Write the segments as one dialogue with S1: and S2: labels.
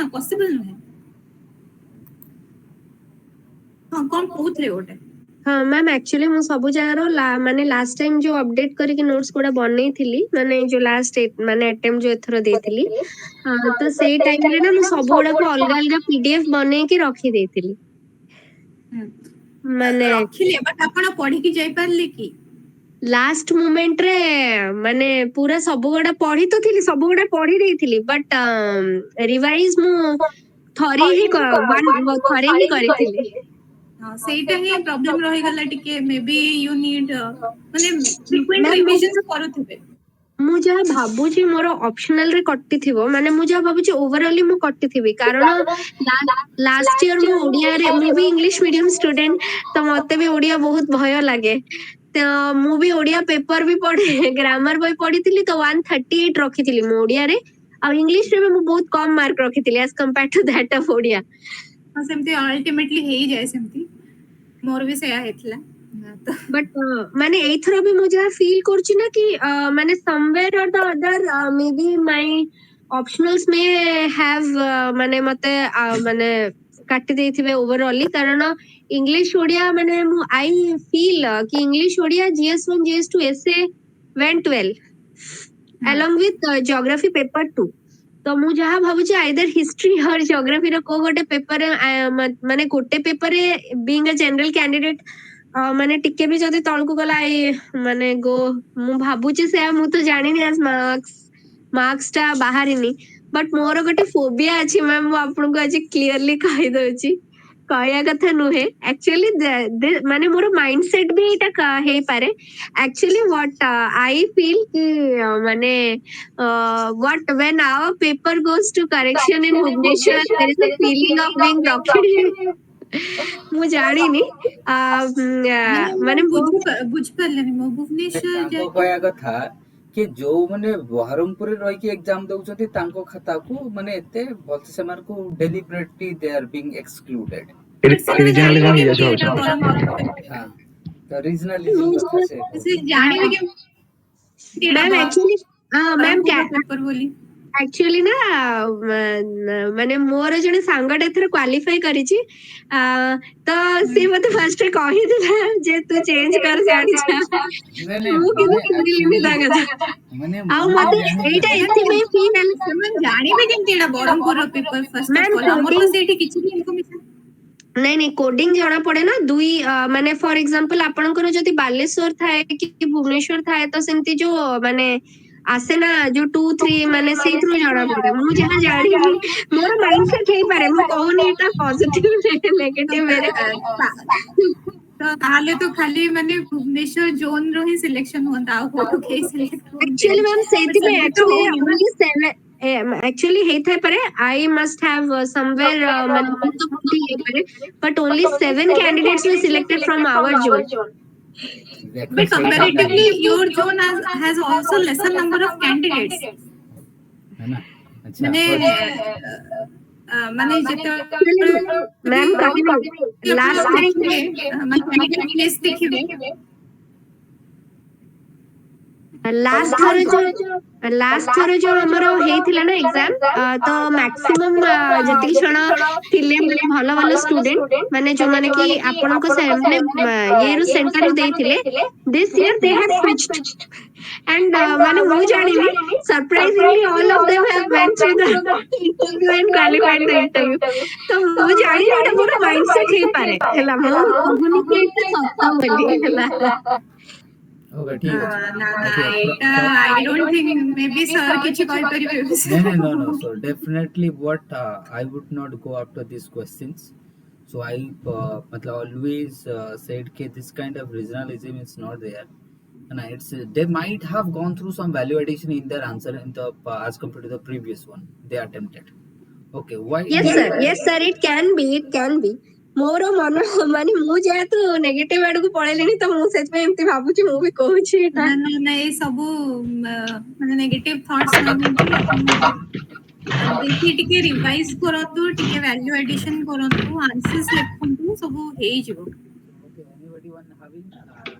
S1: ना पॉसिबल नहीं। हां कौन कहूथले ओटे
S2: हाँ मैम एक्चुअली मु सब जगार माने लास्ट टाइम जो अपडेट करके नोट्स गुड़ा बनै थिली माने जो लास्ट माने अटेम्प्ट जो एथरो देथिली तो सेई टाइम रे ना मु सब गुड़ा को अलग अलग पीडीएफ बनै के रखी देथिली माने
S1: रखिले बट आपण पढी की जाई परले की
S2: लास्ट मोमेंट रे माने पूरा सब गुड़ा पढ़ी तो थिली सब गुड़ा पढ़ी देथिली बट रिवाइज मु थरी ही वन थरी ही करिथिली
S1: ସେଇଟା ହିଁ ପ୍ରୋବ୍ଲେମ ରହିଗଲା ଟିକେ मे बी यू नीड माने फ्रीक्वेंट रिविजन करूथिबे
S2: मु जहा भाबुची मोर ऑप्शनल रे कट्टी थिबो माने मु जहा भाबुची ओवरऑली मु कट्टी थिबी कारण लास्ट ईयर मु ओडिया रे मु भी इंग्लिश मीडियम स्टूडेंट तो मते भी ओडिया बहुत भय लागे तो मु भी ओडिया पेपर भी पढे ग्रामर बई पढिथिली तो 138 रखिथिली मु ओडिया रे आ इंग्लिश रे मु बहुत कम मार्क रखिथिली as compared to that of Odia
S1: सेमती अल्टीमेटली हेई जाय सेमती मोर भी सेया हेतला
S2: बट माने एथरो भी मु जहा फील करछि ना कि माने समवेयर और the other may be my optionals में हैव माने मते माने काटी देथिबे ओवरऑली कारण इंग्लिश ओडिया माने मु आई फील कि English Odia GS one GS two essay went well along with geography paper 2 तो मु जहा भाबुची आइदर हिस्ट्री और ज्योग्राफी रो को गोटे पेपर माने गोटे पेपर रे बीइंग अ जनरल कैंडिडेट माने टिके भी जदी तळकु गला माने गो मु भाबुची से मु तो जानिनी आज मार्क्स ता बाहरिनी बट मोर गोटे फोबिया अछि मैम मु आपन को आज क्लियरली कहि दोची कहया कथा नुहे एक्चुअली माने मोर माइंडसेट भी एटा हे पारे एक्चुअली व्हाट आई फील कि माने what when our paper goes to correction in Bhubaneswar there is a feeling of being rocked मु जानिनी
S1: माने बुझ परलेनी मो भुवनेश्वर
S3: जे कहया कथा कि जो माने बहरमपुर रही के एग्जाम दउछथि तांको खाता को माने एते भलसे सेमार को deliberately they are being excluded
S4: regionalism ये जाउछ
S3: हां तो रीजनलिज्म से
S1: जाने भी के
S2: मैम एक्चुअली मैम
S1: पेपर बोली
S2: एक्चुअली ना माने मोर जने सांगट एथर क्वालिफाई करिछि तो से मते फर्स्ट कहि दिला जे तू चेंज कर जानि छ मु के सुनिलिनी दागा
S3: माने
S2: आ मते एटा एथि में फील
S1: समन जानि भी केमति एटा बरमपुर रो पेपर फर्स्ट ऑफ ऑल हमर तो सेठी किछि भी इन्फॉर्मेशन
S2: नहीं नहीं कोडिंग जाना पड़े ना दुई माने फॉर एग्जांपल आपनकर जति बालेश्वर थाए कि भुवनेश्वर थाए तो सेमती जो माने आसे ना जो 2 3 माने से थ्रू जाना पड़े मु जहां जानी मोर माइंडसेट हे पारे मु कहनी एटा पॉजिटिव नेगेटिव मेरे
S1: तो ताले तो खाली माने भुवनेश्वर जोन रो ही सिलेक्शन होता हो के सिलेक्ट
S2: एक्चुअली मैम सेति में actually only 7 actually hey thai pare I must have somewhere but only 7 candidates were selected from our zone
S1: but comparatively your zone has also lesser number of candidates
S3: है ना अच्छा
S1: माने जेता
S2: ma'am कभी last time
S1: candidate list देखिबे
S2: last थर जो हमरो हेथिला ना एग्जाम तो मैक्सिमम जति क्षण थिले भलो भलो स्टूडेंट माने जो माने कि आपन को सामने ये रो सेंटर देथिले this year they have switched and माने मु जानिनी surprisingly all of them have went through the interview and qualified the interview तो मु जानि एटा मोर माइंडसेट हे पारे हला मु कहूनी कि एटा सत्ता बोली हला
S3: ओके ठीक है
S1: ना एटा I don't think may be sir किछ कहि परिबे
S3: no so definitely what I would not go after these questions so I मतलब always said that this kind of regionalism is not there and it's they might have gone through some value addition in their answer in the as compared to the previous one they attempted okay why
S2: yes sir it can be मोर मन माने मु जेतु negative आड़ को पळेलेनी तो मु सेत में एम्ति भाबुची मु भी कहूची
S1: ना ना ए सब माने नेगेटिव थॉट्स नै अपन देखि टिके रिवाइज करतु टिके वैल्यू एडिशन करतु आंसर्स लिखंतु सब हेई जिवो
S3: okay anybody one having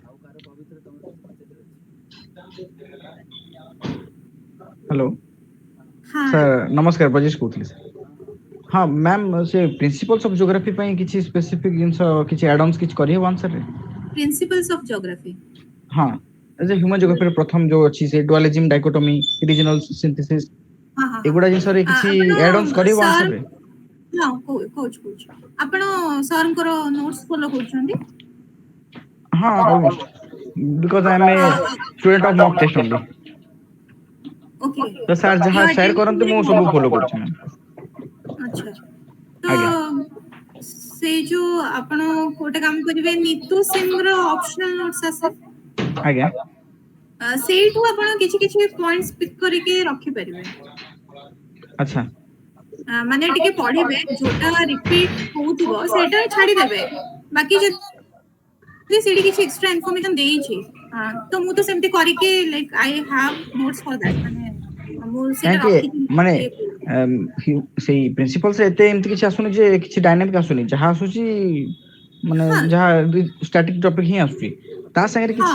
S3: how car पवित्र तमर
S4: हेलो
S1: हां
S4: सर नमस्कार बजेश कोथली सर हाँ मैम से प्रिंसिपल्स ऑफ ज्योग्राफी ପାଇଁ କିଛି ସ୍ପେସିଫିକ ଜିନିଷ କିଛି ଆଡ ଅନ୍ସ କିଛି କରିହେବ ଆନ୍ସରରେ?
S1: प्रिंसिपल्स ऑफ ज्योग्राफी
S4: ହଁ ଯେ ହ୍ୟୁମାନ ଜିଓଗ୍ରାଫିର ପ୍ରଥମ ଯୋଉ ଅଛି ସେ ଡୁଆଲିଜିମ୍ ଡାଇକୋଟୋମି ରିଜିନାଲ ସିନ୍ଥେସିସ୍
S1: हाँ हाँ हाँ
S4: ଏଗୁଡ଼ା ଜିନିଷରେ କିଛି ଆଡ ଅନ୍ସ
S1: आपण
S4: କରିହେବ
S1: सर
S4: ଆନ୍ସରରେ?
S1: हाँ कोच आपण सर को नोट्स फॉलो करछंदी
S4: ହଁ almost because I am a student of mock test only.
S1: Okay
S4: ତ ସାର୍
S1: यू
S4: ଯାହା ସେୟାର କରନ୍ତି ମୁଁ ସବୁ ଫଲୋ
S1: अटेंड
S4: କରୁଛି ମ୍ୟାମ୍।
S1: अच्छा
S4: ଆଜ୍ଞା
S1: तो से जो आपण कोटे काम करिवे नीतू सिंह रो ऑप्शनल नोट्स आसे
S4: ଆଜ୍ଞା
S1: ସେଇଠୁ ଆପଣ କିଛି କିଛି ପଏଣ୍ଟସ୍ ପିକ୍ କରିକି ରଖି ପାରିବେ
S4: ଆଚ୍ଛା
S1: ମାନେ ଟିକେ ପଢିବେ ଯୋଉଟା ରିପିଟ୍ ହଉଥିବ ସେଇଟା ଛାଡିଦେବେ ବାକି ଯଦି ସେଠି କିଛି ଏକ୍ସଟ୍ରା ଇନଫର୍ମେସନ ଦେଇଛି ତ ମୁଁ ତ ସେମିତି କରିକି like I have notes for that ମାନେ ମୁଁ ସେଇଟା
S4: କାହିଁକି
S1: ରଖିକି
S4: ମାନେ
S1: ଇଏ କରୁଛି।
S4: ସେଇ ପ୍ରିନ୍ସିପଲ୍ସରେ ଏତେ ଏମିତି କିଛି ଆସୁନି ଯେ କିଛି ଡାଇନାମିକ ଆସୁନି ଯାହା ଆସୁଛି ମାନେ
S1: ହଁ
S4: ଯାହା ଷ୍ଟାଟିକ ଟପିକ ହିଁ ଆସୁଛି ତା ସାଙ୍ଗରେ
S1: ହଁ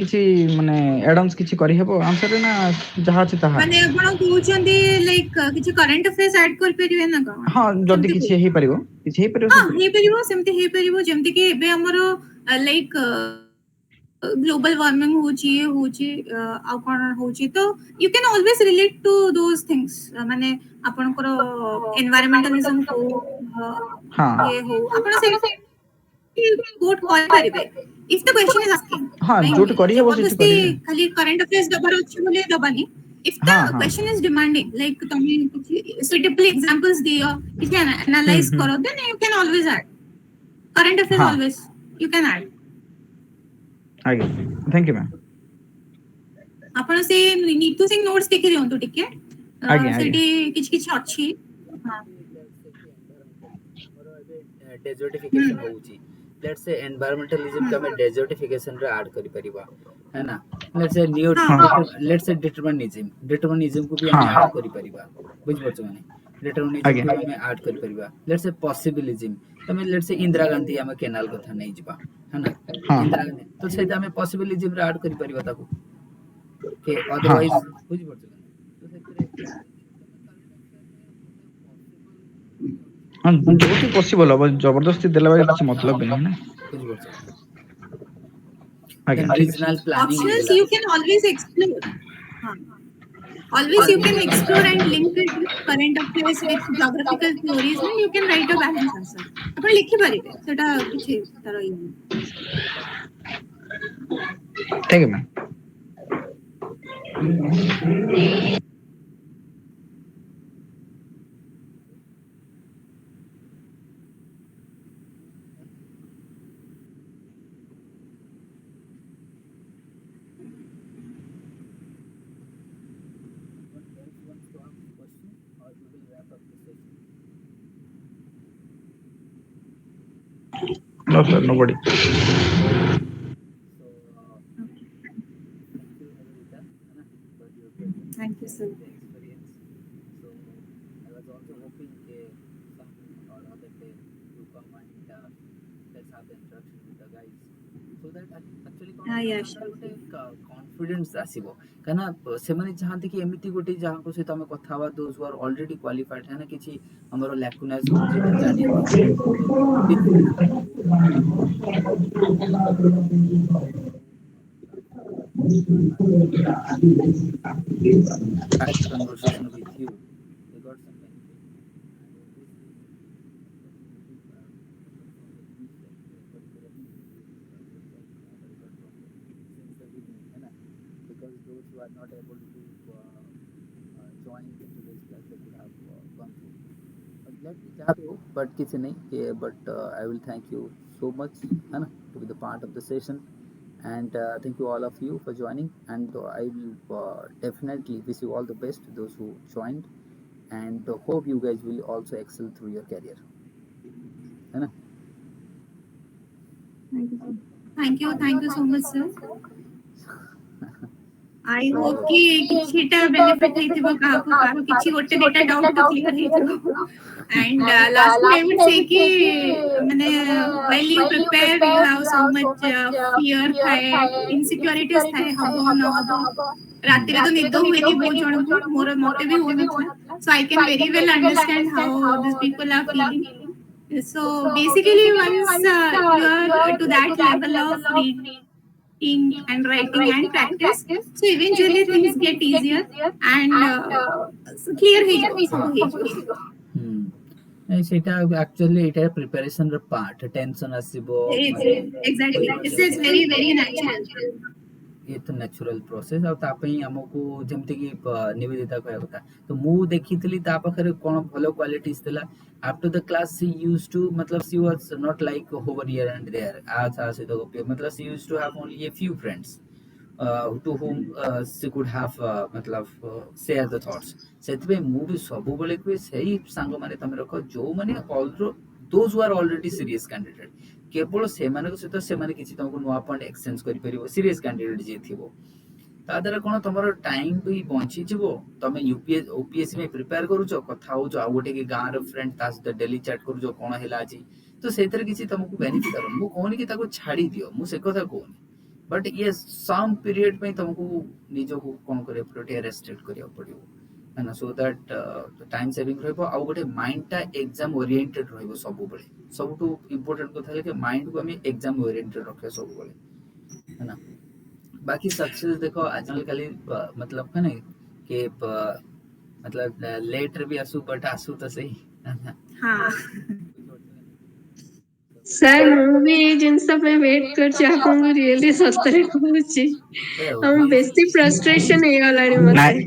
S4: କିଛି ମାନେ ଆଡନ୍ସ କିଛି କରିହେବ ଆନ୍ସରରେ ନା ଯାହା ଅଛି ତାହା?
S1: ମାନେ ଆପଣ କହୁଛନ୍ତି ଲାଇକ୍ କିଛି କରେଣ୍ଟ ଆଫେୟାର୍ସ ଆଡ୍ କରିପାରିବେ ନା କଣ
S4: ହଁ ଯଦି
S1: ସେମିତି
S4: କିଛି ହେଇପାରିବ
S1: ହଁ
S4: ସେଥିରେ।
S1: ହେଇପାରିବ ସେମିତି ହେଇପାରିବ ଯେମିତି କି ଏବେ ଆମର ଲାଇକ୍ ग्लोबल वार्मिंग होची ये होची आ कोन होची तो you can always relate to those things माने आपनकर एनवायरमेंटलिज्म को
S4: ହଁ
S1: ये हो आपण से कोट कर परिबे if the question is asking
S4: ହଁ
S1: लाइक
S4: ଯୋଉଠି କରିହେବ ସେଠି
S1: जबरदस्ती
S4: କରିବେ।
S1: खाली करंट अफेयर्स दबर अछि बोले दबानी इफ द
S4: ହଁ ହଁ
S1: क्वेश्चन इज डिमांडिंग लाइक तमे कुछ सुटेबल एग्जांपल्स दियो किछ
S4: ହୁଁ
S1: एनालाइज
S4: ହୁଁ
S1: करो then you can always add current affairs
S4: ହଁ
S1: ऑलवेज यू कैन ऐड
S4: ଆଜ୍ଞା ଥ୍ୟାଙ୍କ ୟୁ ମ୍ୟାମ୍।
S1: ଆପଣ ସେ ନିତୁ ସିଂ ନୋଟ୍ସ ଦେଖି ଦିଅନ୍ତୁ ଟିକେ
S4: ଆଜ୍ଞା ଆଜ୍ଞା
S1: ସେଠି କିଛି କିଛି ଅଛି ହଁ
S3: ଆମର ଏବେ
S1: ହୁଁ
S3: ଡେଜର୍ଟିଫିକେସନ ହଉଛି ଲେଟ୍ସ ସେ ଏନवायरमेंटलिज्म को
S1: ହୁଁ
S3: हमें डेजर्टिफिकेशन रे ऐड कर परिबा है ना लेट्स से
S1: ହଁ
S3: लेट्स से डिटरमिनिज्म को भी
S4: ହଁ
S3: हमें ऐड कर परिबा बुझ पड़छ माने डिटरमिनिज्म
S4: ଆଜ୍ଞା
S3: को भी हमें ऐड कर परिबा लेट्स से पॉसिबिलिज्म तमे लेट्स से इंदिरा गांधी हमें केनाल कथा नहीं जिबा है ना
S4: ହଁ
S3: इंदिरा गांधी तो सेटा हमें पॉसिबिलिज्म रे ऐड कर परिबा ताको के
S4: ହଁ
S3: अदरवाइज बुझ पड़छ तो सेतरे
S4: ହଁ ଯୋଉଠି ପସିବଲ ହବ ଜବରଦସ୍ତି ଦେଲା ବେଳେ କିଛି ମତଲବ ବି ନାହିଁ ନା।
S3: बुझ पड़छ
S4: ଆଜ୍ଞା
S3: देन
S4: ଠିକ ଅଛି।
S3: रीजनल प्लानिंग
S1: ऑप्शनल्स
S3: ହେଇଗला
S1: यू कैन ऑलवेज एक्सप्लोर हाँ always you can explore and link it with current affairs with geographical theories and you can write a balanced answer ଆପଣ ଲେଖି ପାରିବେ ସେଟା କିଛି ତାର ଇଏ ନାହିଁ
S4: thank you ma'am.
S3: wants to ask question or we will wrap up the session.
S4: No sir, nobody.
S3: So thank you Nivedita for your presence
S1: thank you
S3: and
S1: sir
S3: the experience. So I was also hoping some or other day you come and let's have the interaction with the guys so that actually कौन
S1: हाँ
S3: होता
S1: या
S3: है हमर गोटे confidence आसीबो काना सेमाने चाहते कि एमिति गोटे जहाँ को सहित हमें कथा हवा those who are already qualified है ना किछि हमरो लैकुनास हो जेटा जानिया ପାଇଁ तो had conversation with you they got some benefit and obviously since the beginning है ना because those who are not able to join in today's class they could have gone through let me चाहते हो but किसी नहीं but I will thank you so much है ना to be the part of the session and thank you all of you for joining and I will definitely wish you all the best those who joined and hope you guys will also excel through your career है ना
S1: thank you so much sir I hope कि किछिटा benefit हेतिबो काहाको काहाको किछि गोटे data doubt तो क्लियर हेतिबो and lastly I would say कि माने while you prepare you have so much fear थाए इनसिक्योरिटीज थाए हबो न हबो राति रे तो निद हुएनी बहुत जण को मोर मते भी हो नथला so I can very well understand how this people are feeling so basically once you are to that level of reading and writing and practice so eventually things get easier and so clear he jabo
S3: Hmm. ନାଇଁ ସେଇଟା actually ଏଇଟା preparation ର part tension ଆସିବ
S1: exactly this is very natural
S3: ये तो न्याचुराल process ଆଉ ତା ପାଇଁ ଆମକୁ ଯେମିତି କି ନିବେଦିତା କହିବା କଥା ତ ମୁଁ ଦେଖିଥିଲି ତା ପାଖରେ କଣ ଭଲ କ୍ୱାଲିଟିଜ ଥିଲା after the class she used to मतलब she was not like over here and there आज से तो मतलब she used to have only a few friends to whom she could have मतलब share the thoughts ସେଥିପାଇଁ ମୁଁ ବି ସବୁବେଳେ କୁହେ ସେଇ ସାଙ୍ଗମାନେ ତମେ ରଖ ଯୋଉମାନେ those who are already serious candidate केवल सेमानक सहित सेमाने किछि तुमको नुआ पॉइंट एक्सचेंज करि परिबो सीरियस कैंडिडेट जे थिबो ता द्वारा कोन तमरो टाइम भी बंची जिवो तमे यूपीएस ओपीएससी में प्रिपेयर करूछो कथा हो जो आ गोटे के गां रो फ्रेंड ता सहित डेली चैट करूछो कोन हेला अछि तो सेतर किछि तुमको बेनिफिट हबो मु कोनी कि ताको छाडी दियो मु से कथा कोनी बट ये सम पीरियड में तुमको निजो को कोन करे प्रोटे रेस्ट्रिक्ट करिया पड़ियो है ना सो दैट टाइम सेविंग रहबो आ गोटे माइंड टा एग्जाम ओरिएंटेड रहबो सब बेले सबटू इंपोर्टेंट कथा है कि माइंड को हमें एग्जाम ओरिएंटेड रखे सब बेले है ना बाकी सक्सेस देखो आजकल खाली मतलब है ना कि मतलब लेटर भी आसू बट आसू तो सही है ना
S1: हां
S2: सर ମୁଁ ବି ଏଇ ଜିନିଷ ପାଇଁ ୱେଟ୍ କରିଛି ଆପଣଙ୍କୁ ରିଏଲି ସତରେ କହୁଛି ଆମ ବେଶୀ ଫ୍ରଷ୍ଟ୍ରେସନ ହେଇଗଲାଣି ମତେ
S4: ନାଇଁ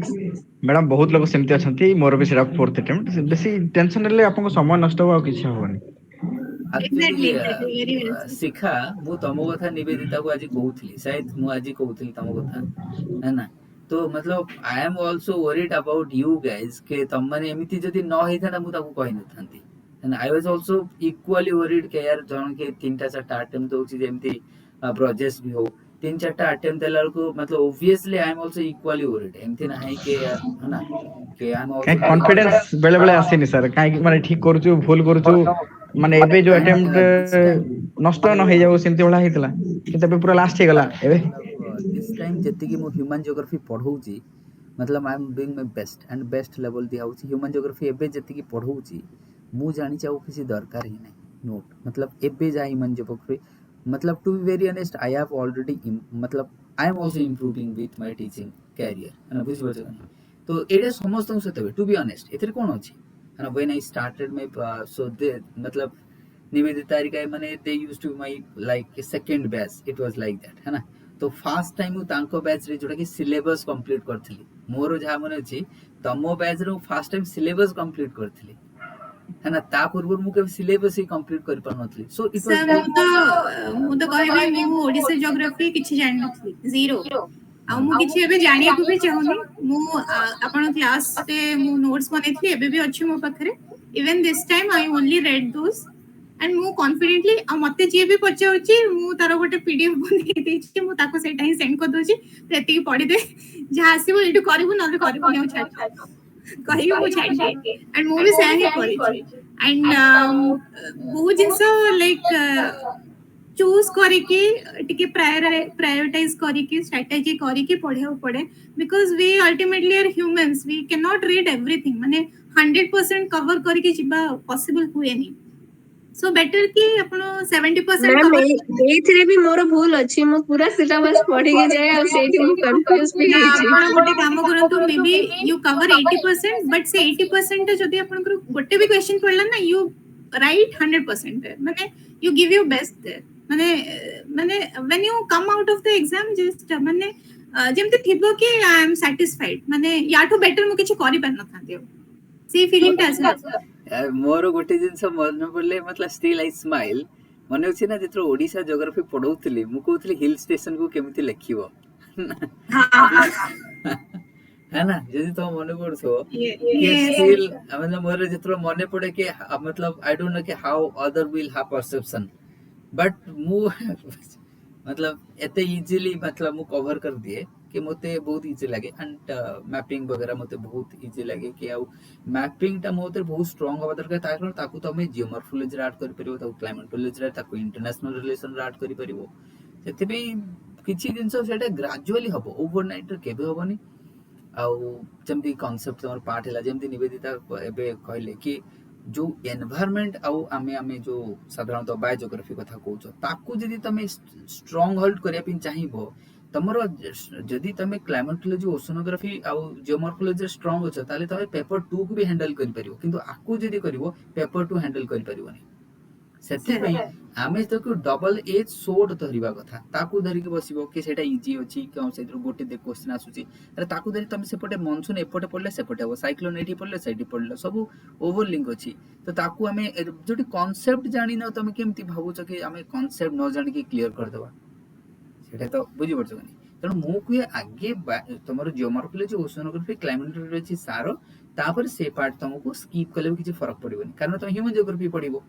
S4: ମ୍ୟାଡାମ ବହୁତ ଲୋକ ସେମିତି ଅଛନ୍ତି ମୋର ବି ସେଟା ଫୋର୍ଥ ଆଟେମ୍ପ୍ଟ ବେଶୀ ଟେନସନ ନେଲେ ଆପଣଙ୍କ ସମୟ ନଷ୍ଟ ହବ ଆଉ କିଛି ହବନି
S1: exactly
S3: actually
S1: very well said.
S3: ଶିଖା ମୁଁ ତମ କଥା ନିବେଦିତାକୁ ଆଜି କହୁଥିଲି शायद ମୁଁ ଆଜି କହୁଥିଲି ତମ କଥା है ना तो मतलब I am also worried about you guys के तम माने एमिति जदी न हेता मु ताको कहि नथांती and I was also equally worried के यार जन के तीनटा चारटा अटेम्प्ट दोची जेमती प्रोजेक्ट भी हो तीन चारटा अटेम्प्ट देला को मतलब obviously I am also equally worried एमती नाही के है ना के आई एम
S4: କାଇଁ
S3: आल्सो
S4: କନଫିडेंस बेले बेले आसेनी सर काहे माने ठीक करूछु भूल करूछु माने एबे जो अटेम्प्ट नष्ट न हो जाओ सेमती होला हेतला कि तबे पूरा लास्ट हे गला एबे
S3: दिस टाइम जति कि मु ह्यूमन ज्योग्राफी पढौची मतलब I am doing my best and best level दिया होची ह्यूमन ज्योग्राफी एबे जति कि पढौची मु जानि चाहू किसी दरकार ही नहीं नोट मतलब एबे जा ह्यूमन ज्योग्राफी मतलब to be very honest I have already मतलब I am also improving with my teaching career है बुझ बछ तो एडे समस्त सते टू बी ऑनेस्ट एथरे कोन अछि है ना when I started my so they मतलब निवेदिता रिका माने they used to my like second batch it was like that है ना तो फर्स्ट टाइम मु तांको बैच रे जोटा कि सिलेबस कंप्लीट करथिली मोर जहा मन अछि तमो बैच रे फर्स्ट टाइम सिलेबस कंप्लीट करथिली है ना ता पूर्व मु के सिलेबस ही कंप्लीट कर पर नथली सो इट वाज
S1: मु तो कहबी मु ओडिसा ज्योग्राफी किछि जानि नथली जीरो आ मु किछि एबे जानिया को भी चाहुनी मु आपण क्लास रे मु नोट्स बनेथली एबे भी अछि मो पाखरे even this time I only red those and मु कॉन्फिडेंटली आ मते जे भी पचाउची मु तारो गोटे पीडीएफ बनै देछि मु ताको सेटा ही सेंड कर दोछि एति पढि दे जहा आसीबो एटु करबो नले करबो नै छाड़ कहियो मु छाड़ दे एंड मु भी सेंड ही करिछि एंड बहुत जिंस लाइक चूज करके टिके प्रायोरिटाइज करके स्ट्रेटजी करके पढ़िया पड़े because we ultimately are humans we can not read everything माने 100% कवर करके जिबा पॉसिबल हुए नहीं सो बेटर कि आपण 70%
S2: मैम
S1: कवर
S2: एइथरे भी मोर भूल अछि मु पूरा सिलेबस पढ़ी के जाय और सेठी मु कंफ्यूज भी
S1: ना
S2: गई छी
S1: आपण गोटे काम करंतु may be you cover 80% but से 80% जदी आपण गोटे भी क्वेश्चन पढ़ला ना यू राइट 100% माने you give your best there माने माने when you come out of the exam just माने जेमते थिबो कि आई एम सैटिस्फाइड माने याठो बेटर मु किछ करि पार न थांदियो से फीलिंग ता आसे
S3: मोर गोटे जिंस मन पड़ले मतलब स्टिल आई स्माइल मने अछि ना जेतरो ओडिसा ज्योग्राफी पढौतली मु कहउतली हिल स्टेशन को केमिति लिखिबो है ना जदी तो मने पड़थो ये स्टिल मतलब मोर जेतरो मने पड़े के मतलब आई डोंट नो के how other will have perception but मु मतलब एते इजीली मतलब मु कवर कर दिए कि मते बहुत इजी लगे एंड मैपिंग वगैरह मते बहुत इजी लगे कि आउ मैपिंग टा मते बहुत स्ट्रांग हवा दरकार ताकि ताकू तमे जियोमॉर्फोलॉजी रे ऐड कर परिबो ताकू क्लाइमेटोलॉजी रे ताकू इंटरनेशनल रिलेशन रे ऐड कर परिबो सेते पे किछि दिन सेटा ग्रेजुअली हबो ओवरनाइट रे केबे हबनी आउ जमती कांसेप्ट तमर पार्ट हैला जमती निवेदिता एबे कहले कि जो एनवायरनमेंट आउ आमे आमे जो साधारणतः बायोजियोग्राफी कथा कहउछ ताकू जदी तमे स्ट्रांग होल्ड करिया पिन चाहिबो तमरो जदी तमे क्लाइमेटोलॉजी ओशनोग्राफी आउ जियोमॉर्फोलॉजी स्ट्रांग अछ ताले तमे पेपर 2 को भी हैंडल करि परिबो किंतु आकू जदी करिवो पेपर 2 हैंडल करि परिबोनी सेति पई आमे तको डबल एज सोड धरिबा कथा ताकू धरि के बसिबो कि सेटा इजी अछि कि सेतिर गोटे दे क्वेश्चन आसुची अरे ताकू धरि तमे सेपटे मानसून एपटे पडले सेपटे हो साइक्लोन एठी पडले सेठी पडले सब ओवरलिंक अछि तो ताकू आमे जोटी कांसेप्ट जानि न तमे केमति भाबुछ कि आमे कांसेप्ट न जानि के क्लियर कर देबा सेटा तो बुझि पड़छ कि तेणु मु कुए आगे तुमर जियोमॉर्फोलॉजी ओशनोग्राफी क्लाइमेटोलॉजी सारो तापर से पार्ट तुमको स्किप कले किछि फरक पड़िबोनी कारण तुम ह्यूमन जियोग्राफी पढिबो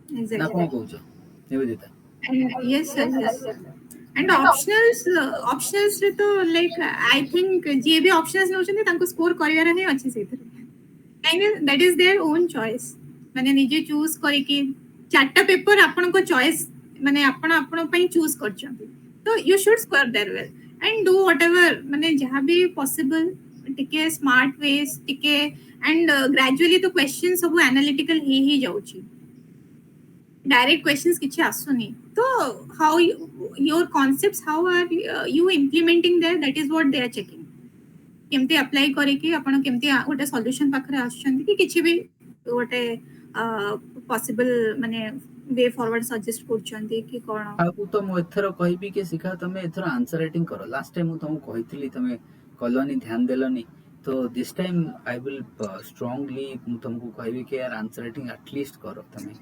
S3: ना कोन कहउछ Nivedita
S1: yes sir yes and optionals रे तो like I think जे भी options नउछन तांको स्कोर करिवार नै अछि सेतिर I mean that is their own choice माने निजे चूज करि कि चारटा पेपर आपन को चॉइस माने आपन पई चूज करछन तो you should score there well and do whatever माने जहां भी possible टिके स्मार्ट वेज टिके and gradually तो क्वेश्चन सब एनालिटिकल ही जाउची direct questions किछि आसुनी तो how your concepts how are you implementing there that is what they are checking केमते अप्लाई करे कि आपण केमते गोटे सॉल्यूशन पाखरे आछन कि किछि भी गोटे पॉसिबल माने वे फॉरवर्ड सजेस्ट करछन कि कोन
S3: आकु तो मो एथरो कहबी कि सिखा तमे एथरो आंसर राइटिंग करो लास्ट टाइम मु तुमको कहितली तमे कलोनी ध्यान देलनी तो this time I will strongly मु तुमको कहबी कि यार आंसर राइटिंग एटलीस्ट करो तमे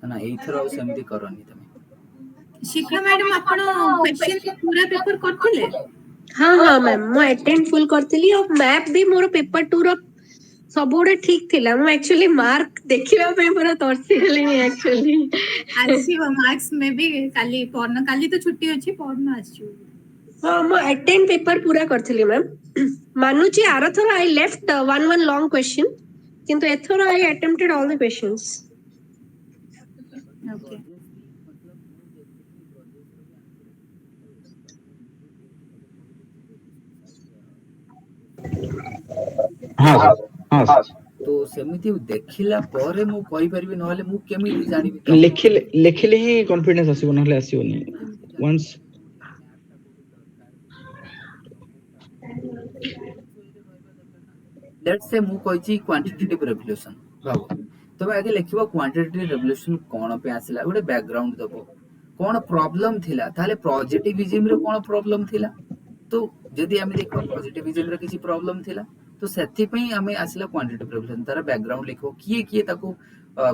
S3: ना एथरो सेमती करनी तमे
S1: शिखा मैडम आपण क्वेश्चन पूरा पेपर करथिले
S2: हाँ हाँ मैम मु अटेंड फुल करथिली और मैप भी मोर पेपर 2 रो सबोडे ठीक थिला मु एक्चुअली मार्क देखिबा पे पूरा तरसी गेली एक्चुअली
S1: आसीबो मार्क्स में भी काली पौर्न काली तो छुट्टी अछि पौर्न आछियो
S2: हाँ मु अटेंड पेपर पूरा करथिली मैम मानुची आरथर I left one long question किंतु एथर I attempted all the questions
S1: okay
S4: हाँ
S3: तो सेमिति देखिला परे मु कहि परबी नहले मु केमिति जानिबी
S4: लेखिले ही कॉन्फिडेंस आसीबो नहले आसीबोनी वंस
S3: लेट्स से मु कहिची क्वांटिटेटिव रेवोल्यूशन बाबू तबे आगे लिखिबो क्वांटिटेटिव रेवोल्यूशन कोन पे आसिला गोटे बैकग्राउंड दबो कोन प्रॉब्लम थिला ताले पॉजिटिविज्म रे कोन प्रॉब्लम थिला तो जदी हम देखो पॉजिटिविज्म रे किछि प्रॉब्लम थिला तो सेथि पई हमें आसिला क्वांटिटेटिव रेवोल्यूशन तार बैकग्राउंड लिखो किए ताको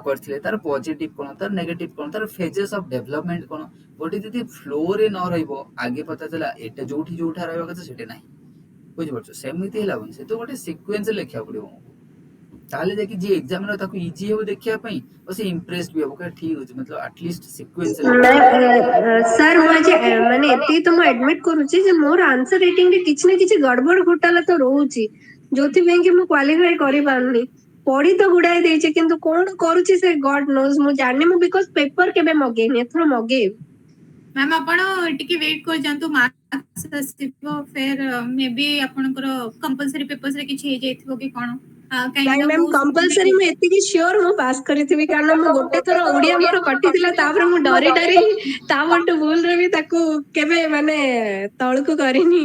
S3: करथिले तार पॉजिटिव कोन तार नेगेटिव कोन तार फेजेस ऑफ डेवलपमेंट कोन गोटे जदी फ्लो रे न रहइबो आगे पता चला एटा जोठा रहबा कत सेटे नाही बुझ पड़छ सेमिति हला बन से तो गोटे सीक्वेंस लेखिया पड़िबो ताले देखि जे एग्जामिनर ताको इजी हेबो देखिया पई ओ से इंप्रेस्ड भी हेबो कि ठीक होछ मतलब एटलीस्ट सीक्वेंस
S2: सर मुझे माने एती तो मैं एडमिट करूची जे मोर आंसर राइटिंग रे किछ ने किछ गड़बड़ घोटाला तो रहूची जोथि बें कि मु क्वालिफाई करि पारनी पढ़ी तो गुडाई देचे किंतु कोन करूची से गॉड नोज मु जानि मु बिकॉज़ पेपर केबे मगेनी एथरो मगे
S1: मैम आपण टिके वेट कर जानतो मार्क्स आसीबो फिर मे बी आपनकर कंपलसरी पेपर्स रे किछ हे जाइथिबो कि कोन
S2: काई मैम कंपलसरी में एति की श्योर मु पास करिथिबी कारण मु गोटे थोर ओडिया मोर कटिथिला तापर मु डरी तावट भूल रे भी ताको केबे माने तळकु करिनी